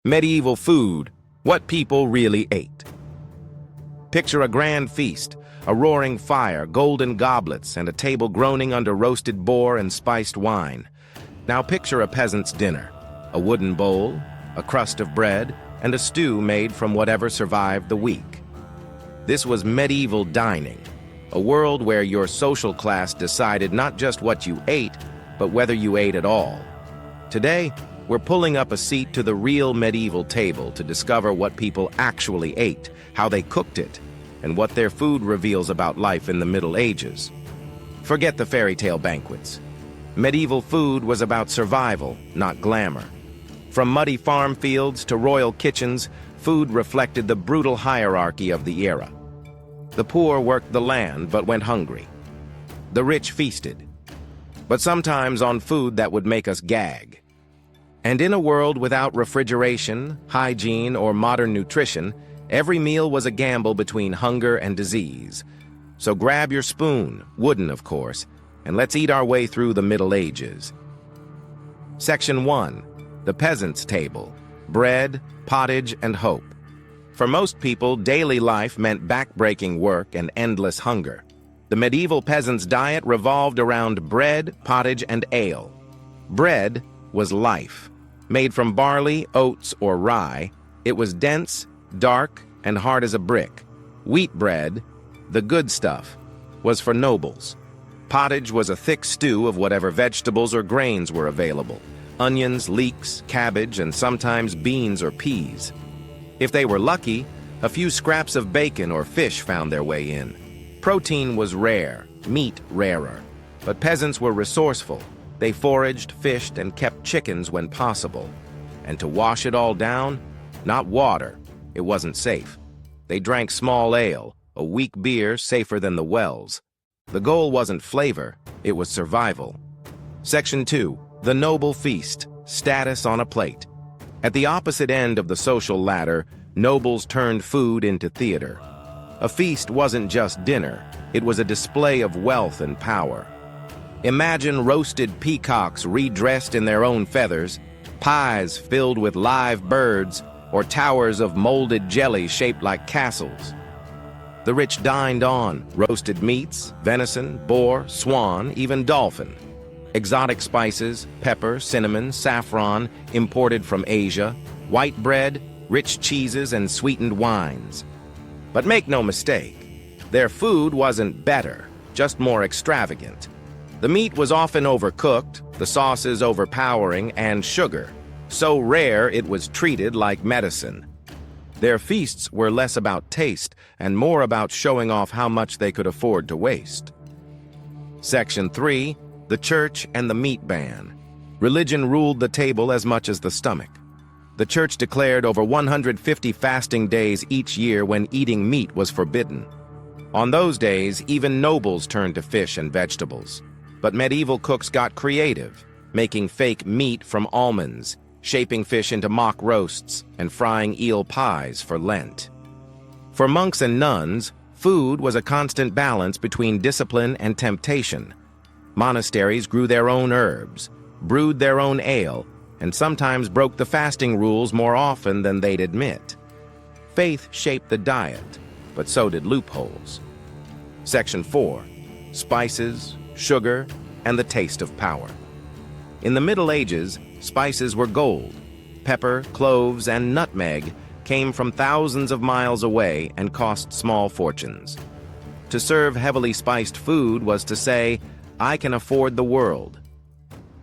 Medieval food, what people really ate. Picture a grand feast, a roaring fire, golden goblets, and a table groaning under roasted boar and spiced wine. Now picture a peasant's dinner, a wooden bowl, a crust of bread, and a stew made from whatever survived the week. This was medieval dining, a world where your social class decided not just what you ate, but whether you ate at all. Today, we're pulling up a seat to the real medieval table to discover what people actually ate, how they cooked it, and what their food reveals about life in the Middle Ages. Forget the fairy tale banquets. Medieval food was about survival, not glamour. From muddy farm fields to royal kitchens, food reflected the brutal hierarchy of the era. The poor worked the land but went hungry. The rich feasted, but sometimes on food that would make us gag. And in a world without refrigeration, hygiene, or modern nutrition, every meal was a gamble between hunger and disease. So grab your spoon, wooden of course, and let's eat our way through the Middle Ages. Section 1. The Peasant's Table. Bread, pottage, and hope. For most people, daily life meant back-breaking work and endless hunger. The medieval peasant's diet revolved around bread, pottage, and ale. Bread was life. Made from barley, oats, or rye, it was dense, dark, and hard as a brick. Wheat bread, the good stuff, was for nobles. Pottage was a thick stew of whatever vegetables or grains were available. Onions, leeks, cabbage, and sometimes beans or peas. If they were lucky, a few scraps of bacon or fish found their way in. Protein was rare, meat rarer, but peasants were resourceful. They foraged, fished, and kept chickens when possible. And to wash it all down, not water. It wasn't safe. They drank small ale, a weak beer safer than the wells. The goal wasn't flavor, it was survival. Section 2. The Noble Feast. Status on a plate. At the opposite end of the social ladder, nobles turned food into theater. A feast wasn't just dinner, it was a display of wealth and power. Imagine roasted peacocks redressed in their own feathers, pies filled with live birds, or towers of molded jelly shaped like castles. The rich dined on roasted meats, venison, boar, swan, even dolphin. Exotic spices, pepper, cinnamon, saffron, imported from Asia, white bread, rich cheeses, and sweetened wines. But make no mistake, their food wasn't better, just more extravagant. The meat was often overcooked, the sauces overpowering, and sugar. So rare it was treated like medicine. Their feasts were less about taste and more about showing off how much they could afford to waste. Section 3. The Church and the Meat Ban. Religion ruled the table as much as the stomach. The church declared over 150 fasting days each year when eating meat was forbidden. On those days, even nobles turned to fish and vegetables. But medieval cooks got creative, making fake meat from almonds, shaping fish into mock roasts, and frying eel pies for Lent. For monks and nuns, food was a constant balance between discipline and temptation. Monasteries grew their own herbs, brewed their own ale, and sometimes broke the fasting rules more often than they'd admit. Faith shaped the diet, but so did loopholes. Section 4. Spices, sugar, and the taste of power. In the Middle Ages, spices were gold. Pepper, cloves, and nutmeg came from thousands of miles away and cost small fortunes. To serve heavily spiced food was to say, I can afford the world.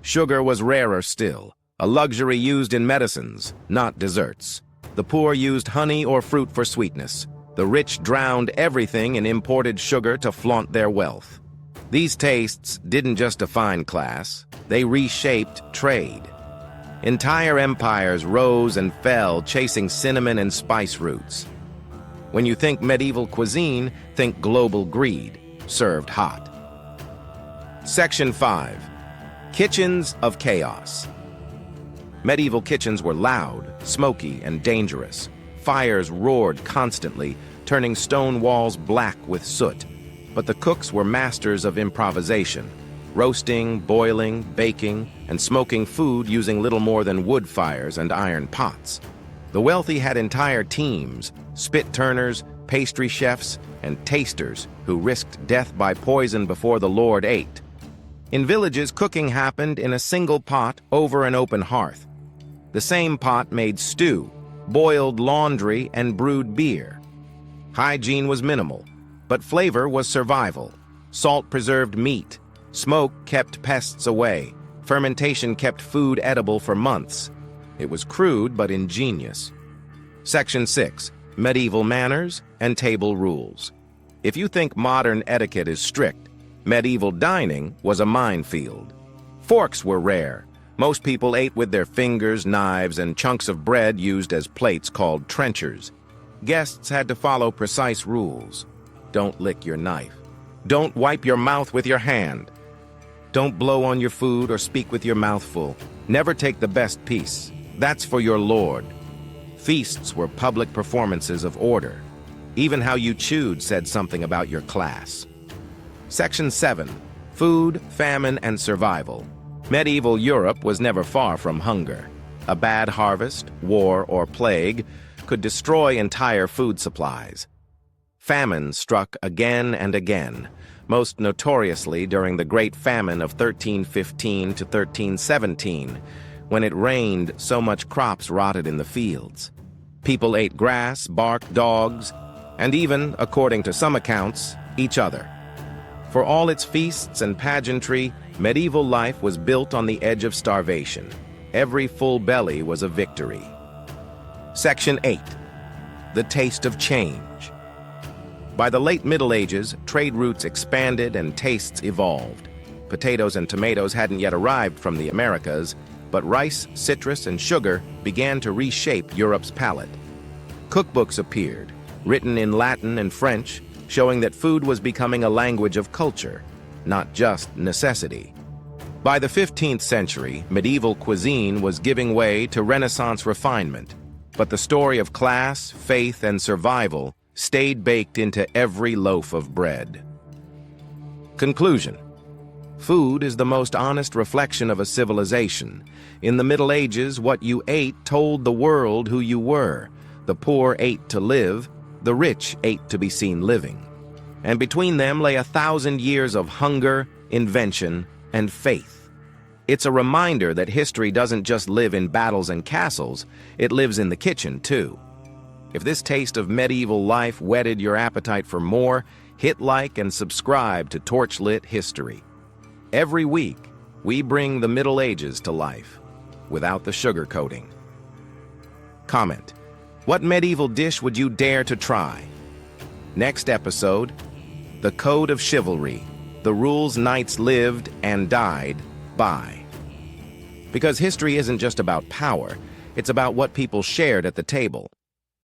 Sugar was rarer still, a luxury used in medicines, not desserts. The poor used honey or fruit for sweetness. The rich drowned everything in imported sugar to flaunt their wealth. These tastes didn't just define class, they reshaped trade. Entire empires rose and fell chasing cinnamon and spice roots. When you think medieval cuisine, think global greed, served hot. Section 5. Kitchens of Chaos. Medieval kitchens were loud, smoky, and dangerous. Fires roared constantly, turning stone walls black with soot. But the cooks were masters of improvisation, roasting, boiling, baking, and smoking food using little more than wood fires and iron pots. The wealthy had entire teams, spit-turners, pastry chefs, and tasters who risked death by poison before the Lord ate. In villages, cooking happened in a single pot over an open hearth. The same pot made stew, boiled laundry, and brewed beer. Hygiene was minimal, but flavor was survival. Salt preserved meat. Smoke kept pests away. Fermentation kept food edible for months. It was crude but ingenious. Section 6. Medieval manners and table rules. If you think modern etiquette is strict, medieval dining was a minefield. Forks were rare. Most people ate with their fingers, knives, and chunks of bread used as plates called trenchers. Guests had to follow precise rules. Don't lick your knife. Don't wipe your mouth with your hand. Don't blow on your food or speak with your mouth full. Never take the best piece. That's for your lord. Feasts were public performances of order. Even how you chewed said something about your class. Section 7. Food, famine, and survival. Medieval Europe was never far from hunger. A bad harvest, war, or plague could destroy entire food supplies. Famine struck again and again, most notoriously during the Great Famine of 1315 to 1317, when it rained so much crops rotted in the fields. People ate grass, bark, dogs, and even, according to some accounts, each other. For all its feasts and pageantry, medieval life was built on the edge of starvation. Every full belly was a victory. Section 8. The taste of change. By the late Middle Ages, trade routes expanded and tastes evolved. Potatoes and tomatoes hadn't yet arrived from the Americas, but rice, citrus, and sugar began to reshape Europe's palate. Cookbooks appeared, written in Latin and French, showing that food was becoming a language of culture, not just necessity. By the 15th century, medieval cuisine was giving way to Renaissance refinement, but the story of class, faith, and survival stayed baked into every loaf of bread. Conclusion. Food is the most honest reflection of a civilization. In the Middle Ages, what you ate told the world who you were. The poor ate to live, the rich ate to be seen living. And between them lay 1,000 years of hunger, invention, and faith. It's a reminder that history doesn't just live in battles and castles, it lives in the kitchen, too. If this taste of medieval life whetted your appetite for more, hit like and subscribe to TorchLit History. Every week, we bring the Middle Ages to life, without the sugar coating. Comment. What medieval dish would you dare to try? Next episode, the Code of Chivalry, the rules knights lived and died by. Because history isn't just about power, it's about what people shared at the table.